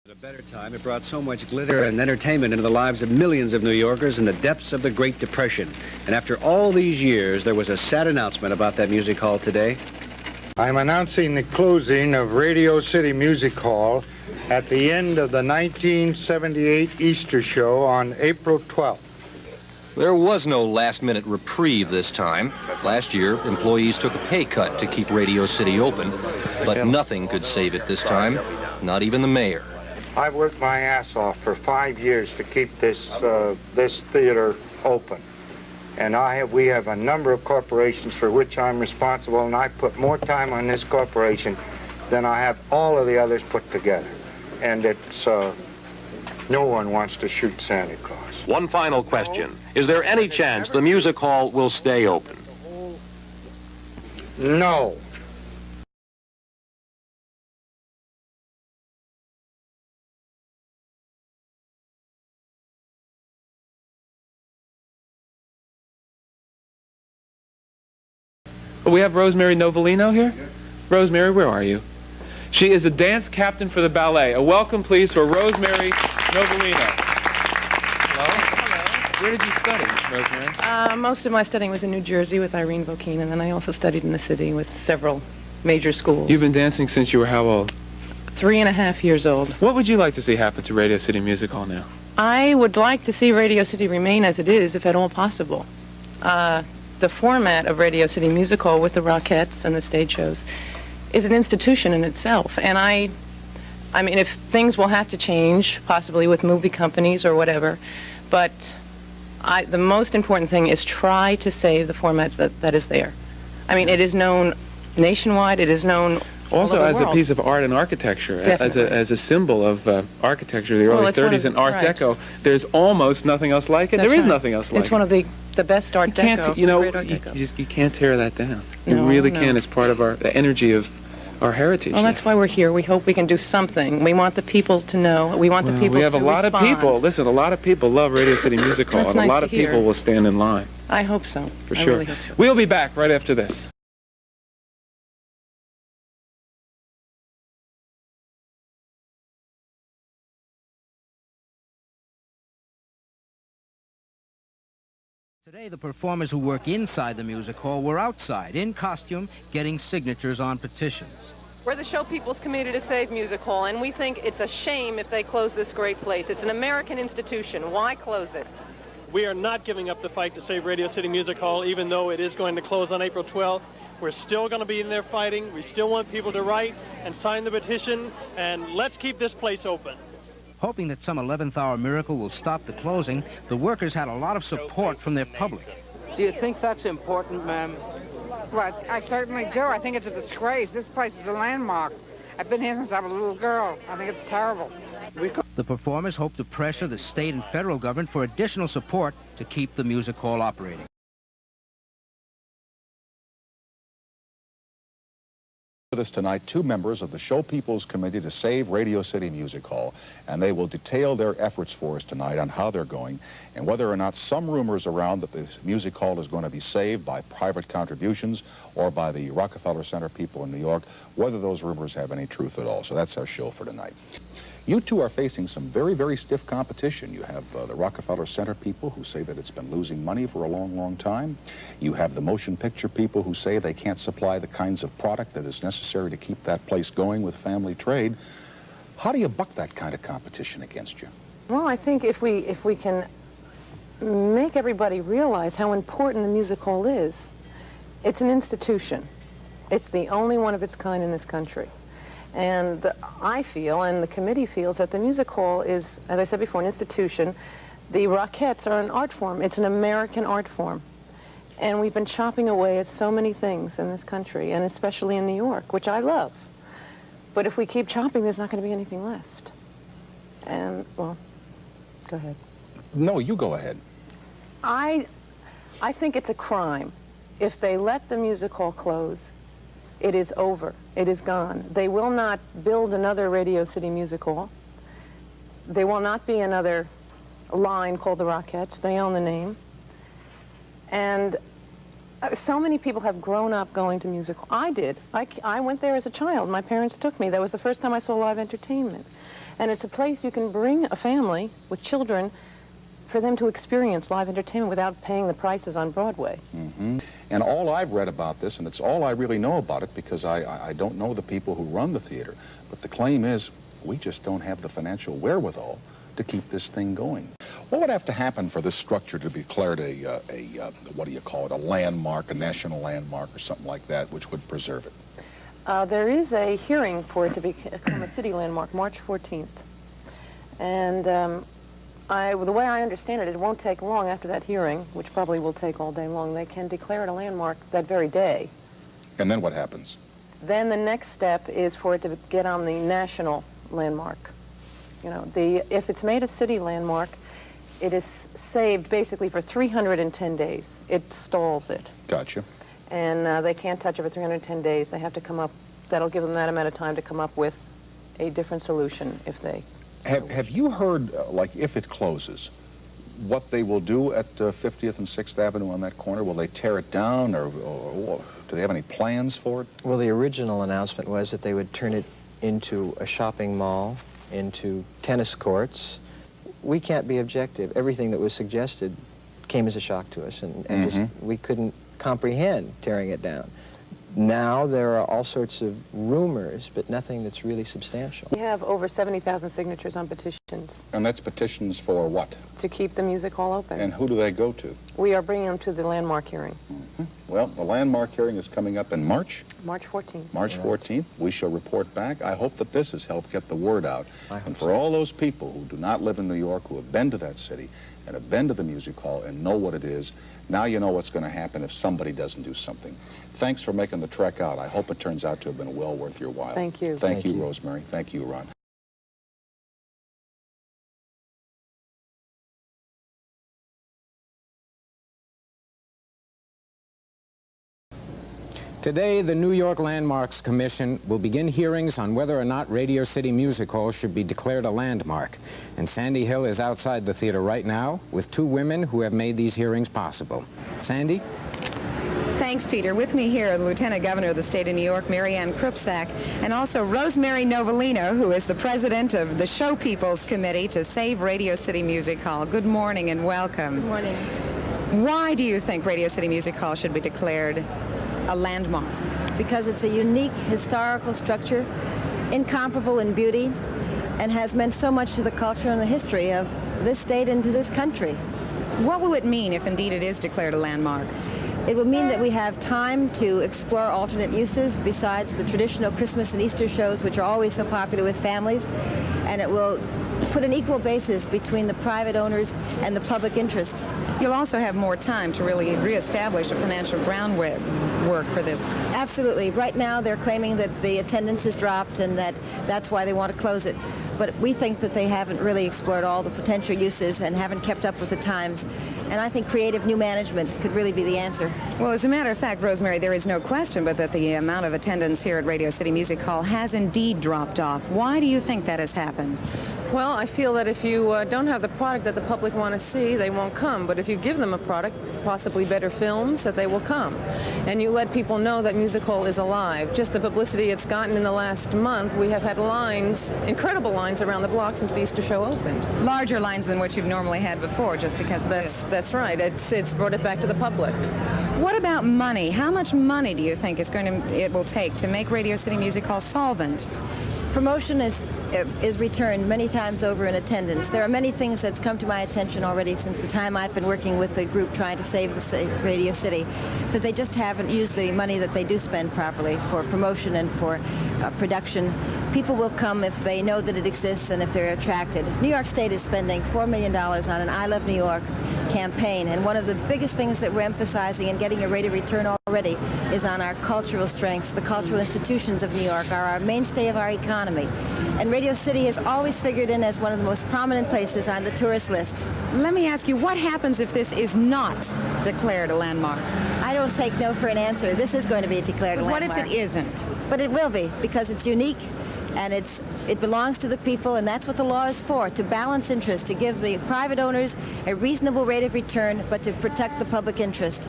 At a better time, it brought so much glitter and entertainment into the lives of millions of New Yorkers in the depths of the Great Depression. And after all these years, there was a sad announcement about that music hall today. I'm announcing the closing of Radio City Music Hall at the end of the 1978 Easter show on April 12th. There was no last-minute reprieve this time. Last year, employees took a pay cut to keep Radio City open, but nothing could save it this time, not even the mayor. I've worked my ass off for 5 years to keep this theater open. And we have a number of corporations for which I'm responsible, and I put more time on this corporation than I have all of the others put together. And it's, no one wants to shoot Santa Claus. One final question. Is there any chance the music hall will stay open? No. We have Rosemary Novellino here? Yes. Rosemary, where are you? She is a dance captain for the ballet. A welcome, please, for Rosemary Novellino. Hello? Hello. Where did you study, Rosemary? Most of my studying was in New Jersey with Irene Vokeen, and then I also studied in the city with several major schools. You've been dancing since you were how old? 3.5 years old. What would you like to see happen to Radio City Music Hall now? I would like to see Radio City remain as it is, if at all possible. The format of Radio City Music Hall with the Rockettes and the stage shows is an institution in itself. And I mean, if things will have to change, possibly with movie companies or whatever, but the most important thing is try to save the formats that is there. I mean, it is known nationwide, it is known also all over as the world. A piece of art and architecture, as a symbol of architecture of the early 30s and Art Deco. There's almost nothing else like it. There is nothing else like it. It's one of the best Art Deco. You know, you can't tear that down. You really can't. It's part of the energy of our heritage. Well, that's why we're here. We hope we can do something. We want the people to know. We want the people to respond. We have a lot of people. Listen, a lot of people love Radio City Music Hall, and a lot of people will stand in line. I hope so. For sure. I really hope so. We'll be back right after this. Today, the performers who work inside the music hall were outside, in costume, getting signatures on petitions. We're the Show People's Committee to Save Music Hall, and we think it's a shame if they close this great place. It's an American institution. Why close it? We are not giving up the fight to save Radio City Music Hall, even though it is going to close on April 12th. We're still going to be in there fighting. We still want people to write and sign the petition, and let's keep this place open. Hoping that some 11th hour miracle will stop the closing, the workers had a lot of support from their public. Do you think that's important, ma'am? Well, I certainly do. I think it's a disgrace. This place is a landmark. I've been here since I was a little girl. I think it's terrible. The performers hope to pressure the state and federal government for additional support to keep the music hall operating. With us tonight, two members of the Show People's Committee to Save Radio City Music Hall, and they will detail their efforts for us tonight on how they're going and whether or not some rumors around that the music hall is going to be saved by private contributions or by the Rockefeller Center people in New York, whether those rumors have any truth at all. So that's our show for tonight. You two are facing some very, very stiff competition. You have the Rockefeller Center people who say that it's been losing money for a long, long time. You have the motion picture people who say they can't supply the kinds of product that is necessary to keep that place going with family trade. How do you buck that kind of competition against you? Well, I think if we can make everybody realize how important the music hall is, it's an institution. It's the only one of its kind in this country. And I feel, and the committee feels, that the music hall is, as I said before, an institution. The Rockettes are an art form. It's an American art form. And we've been chopping away at so many things in this country, and especially in New York, which I love. But if we keep chopping, there's not going to be anything left. And, well, go ahead. No, you go ahead. I think it's a crime. If they let the music hall close, it is over. It is gone. They will not build another Radio City Music Hall. There will not be another line called the Rockettes. They own the name. And So many people have grown up going to music hall. I did. I went there as a child. My parents took me. That was the first time I saw live entertainment. And it's a place you can bring a family with children for them to experience live entertainment without paying the prices on Broadway. Mm-hmm. And all I've read about this, and it's all I really know about it because I don't know the people who run the theater, but the claim is we just don't have the financial wherewithal to keep this thing going. What would have to happen for this structure to be declared a what do you call it, a landmark, a national landmark or something like that, which would preserve it? There is a hearing for it to become a city landmark, March 14th. And the way I understand it, it won't take long after that hearing, which probably will take all day long. They can declare it a landmark that very day. And then what happens? Then the next step is for it to get on the national landmark. You know, if it's made a city landmark, it is saved basically for 310 days. It stalls it. Gotcha. And they can't touch it for 310 days. They have to come up, that'll give them that amount of time to come up with a different solution if they... Have you heard, like, if it closes, what they will do at 50th and 6th Avenue on that corner? Will they tear it down, or do they have any plans for it? Well, the original announcement was that they would turn it into a shopping mall, into tennis courts. We can't be objective. Everything that was suggested came as a shock to us, and just, we couldn't comprehend tearing it down. Now there are all sorts of rumors, but nothing that's really substantial. We have over 70,000 signatures on petitions. And that's petitions for what? To keep the music hall open. And who do they go to? We are bringing them to the landmark hearing. Well, the landmark hearing is coming up in March. March 14th. March 14th. We shall report back. I hope that this has helped get the word out. And for all those people who do not live in New York, who have been to that city and have been to the music hall and know what it is, now you know what's going to happen if somebody doesn't do something. Thanks for making the trek out. I hope it turns out to have been well worth your while. Thank you. Thank you, Rosemary. Thank you, Ron. Today, the New York Landmarks Commission will begin hearings on whether or not Radio City Music Hall should be declared a landmark. And Sandy Hill is outside the theater right now with two women who have made these hearings possible. Sandy? Thanks, Peter. With me here, the Lieutenant Governor of the state of New York, Mary Ann Krupsak, and also Rosemary Novelino, who is the president of the Show People's Committee to Save Radio City Music Hall. Good morning and welcome. Good morning. Why do you think Radio City Music Hall should be declared a landmark? Because it's a unique historical structure, incomparable in beauty, and has meant so much to the culture and the history of this state and to this country. What will it mean if indeed it is declared a landmark? It will mean that we have time to explore alternate uses besides the traditional Christmas and Easter shows, which are always so popular with families, and it will put an equal basis between the private owners and the public interest. You'll also have more time to really reestablish a financial groundwork for this. Absolutely. Right now they're claiming that the attendance has dropped and that's why they want to close it. But we think that they haven't really explored all the potential uses and haven't kept up with the times. And I think creative new management could really be the answer. Well, as a matter of fact, Rosemary, there is no question but that the amount of attendance here at Radio City Music Hall has indeed dropped off. Why do you think that has happened? Well, I feel that if you don't have the product that the public want to see, they won't come. But if you give them a product, possibly better films, that they will come. And you let people know that music hall is alive. Just the publicity it's gotten in the last month, we have had lines, incredible lines around the block since the Easter show opened. Larger lines than what you've normally had before, just because of That's right. It's brought it back to the public. What about money? How much money do you think it will take to make Radio City Music Hall solvent? Promotion is returned many times over in attendance. There are many things that's come to my attention already since the time I've been working with the group trying to save the Radio City, that they just haven't used the money that they do spend properly for promotion and for production. People will come if they know that it exists and if they're attracted. New York State is spending $4 million on an I Love New York campaign, and one of the biggest things that we're emphasizing and getting a rate of return already is on our cultural strengths. The cultural institutions of New York are our mainstay of our economy. And Radio City has always figured in as one of the most prominent places on the tourist list. Let me ask you, what happens if this is not declared a landmark? I don't take no for an answer. This is going to be declared a landmark. What if it isn't? But it will be, because it's unique and it belongs to the people, and that's what the law is for, to balance interest, to give the private owners a reasonable rate of return, but to protect the public interest.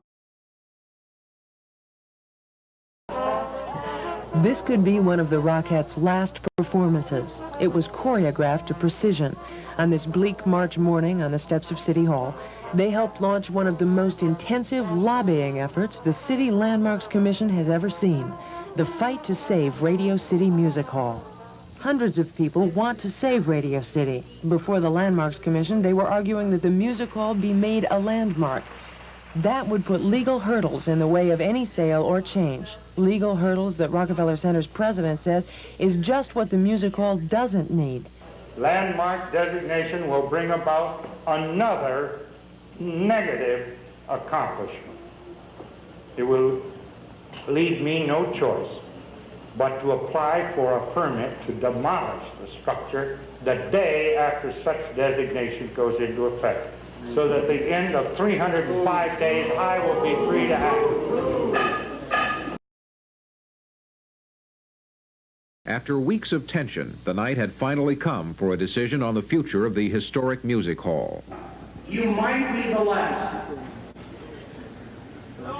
This could be one of the Rockettes' last performances. It was choreographed to precision. On this bleak March morning on the steps of City Hall, they helped launch one of the most intensive lobbying efforts the City Landmarks Commission has ever seen, the fight to save Radio City Music Hall. Hundreds of people want to save Radio City. Before the Landmarks Commission, they were arguing that the music hall be made a landmark. That would put legal hurdles in the way of any sale or change. Legal hurdles that Rockefeller Center's president says is just what the music hall doesn't need. Landmark designation will bring about another negative accomplishment. It will leave me no choice but to apply for a permit to demolish the structure the day after such designation goes into effect, so that at the end of 305 days, I will be free to act. After weeks of tension, the night had finally come for a decision on the future of the historic music hall. You might be the last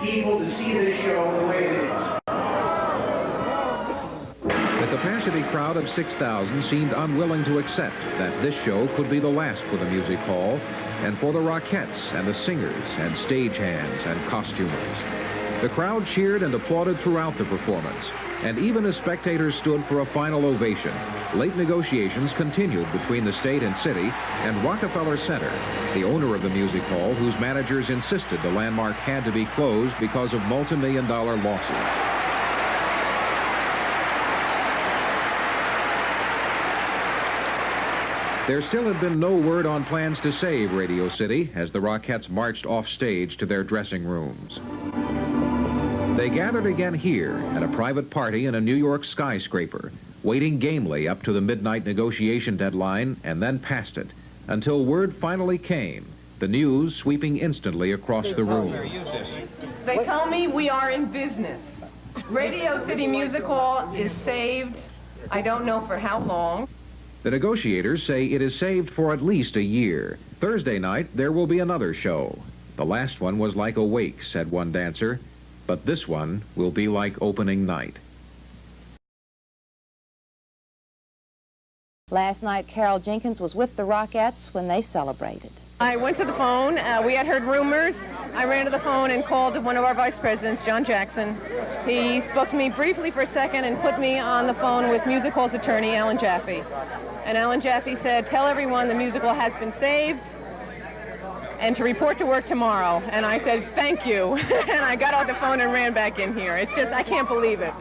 people to see this show the way it is. The capacity crowd of 6,000 seemed unwilling to accept that this show could be the last for the music hall and for the Rockettes and the singers and stagehands and costumers. The crowd cheered and applauded throughout the performance, and even as spectators stood for a final ovation, late negotiations continued between the state and city and Rockefeller Center, the owner of the music hall, whose managers insisted the landmark had to be closed because of multi-million-dollar losses. There still had been no word on plans to save Radio City as the Rockettes marched off stage to their dressing rooms. They gathered again here at a private party in a New York skyscraper, waiting gamely up to the midnight negotiation deadline and then past it, until word finally came, the news sweeping instantly across the room. They tell me we are in business. Radio City Music Hall is saved. I don't know for how long. The negotiators say it is saved for at least a year. Thursday night, there will be another show. The last one was like a wake, said one dancer, but this one will be like opening night. Last night, Carol Jenkins was with the Rockettes when they celebrated. I went to the phone. We had heard rumors. I ran to the phone and called one of our vice presidents, John Jackson. He spoke to me briefly for a second and put me on the phone with Music Hall's attorney, Alan Jaffe. And Alan Jaffe said, tell everyone the music hall has been saved and to report to work tomorrow. And I said, thank you. And I got off the phone and ran back in here. It's just, I can't believe it.